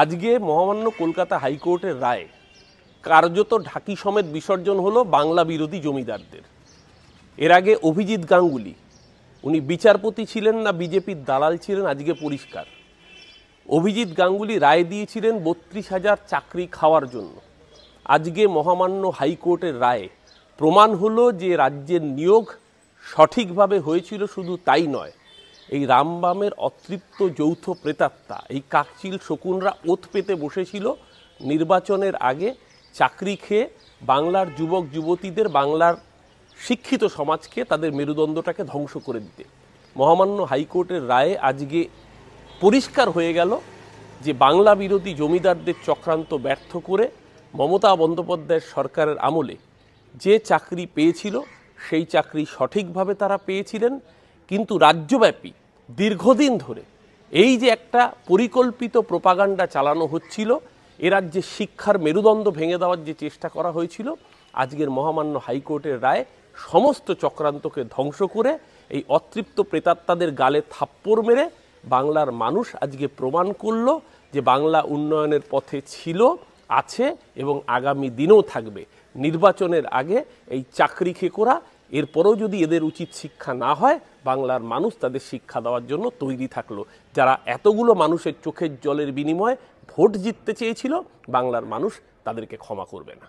আজকে মহামান্য কলকাতা হাইকোর্টের রায় কার্যত ঢাকি সমেত বিসর্জন হলো বাংলা বিরোধী জমিদারদের। এর আগে অভিজিৎ গাঙ্গুলি উনি বিচারপতি ছিলেন না বিজেপির দালাল ছিলেন আজকে পরিষ্কার। অভিজিৎ গাঙ্গুলি রায় দিয়েছিলেন ৩২,০০০ চাকরি খাওয়ার জন্য। আজকে মহামান্য হাইকোর্টের রায়ে প্রমাণ হলো যে রাজ্যের নিয়োগ সঠিকভাবে হয়েছিল। শুধু তাই নয়, এই রামবামের অতৃপ্ত যৌথ প্রেতাত্মা এই কাকচিল শকুনরা ওত পেতে বসেছিল নির্বাচনের আগে চাকরি খেয়ে বাংলার যুবক যুবতীদের, বাংলার শিক্ষিত সমাজকে, তাদের মেরুদণ্ডটাকে ধ্বংস করে দিতে। মহামান্য হাইকোর্টের রায়ে আজকে পরিষ্কার হয়ে গেল যে বাংলা বিরোধী জমিদারদের চক্রান্ত ব্যর্থ করে মমতা বন্দ্যোপাধ্যায়ের সরকারের আমলে যে চাকরি পেয়েছিল সেই চাকরি সঠিকভাবে তারা পেয়েছিলেন। কিন্তু রাজ্যব্যাপী দীর্ঘদিন ধরে এই যে একটা পরিকল্পিত প্রোপাগান্ডা চালানো হচ্ছিল, এ রাজ্যে শিক্ষার মেরুদণ্ড ভেঙে দেওয়ার যে চেষ্টা করা হয়েছিল, আজকের মহামান্য হাইকোর্টের রায় সমস্ত চক্রান্তকে ধ্বংস করে এই অতৃপ্ত প্রেতাত্মাদের গালে থাপ্পড় মেরে বাংলার মানুষ আজকে প্রমাণ করল যে বাংলা উন্নয়নের পথে ছিল, আছে এবং আগামী দিনেও থাকবে। নির্বাচনের আগে এই চাকরি খেকোরা, এরপরেও যদি এদের উচিত শিক্ষা না হয়, বাংলার মানুষ তাদের শিক্ষা দেওয়ার জন্য তৈরি থাকলো। যারা এতগুলো মানুষের চোখের জলের বিনিময়ে ভোট জিততে চেয়েছিল, বাংলার মানুষ তাদেরকে ক্ষমা করবে না।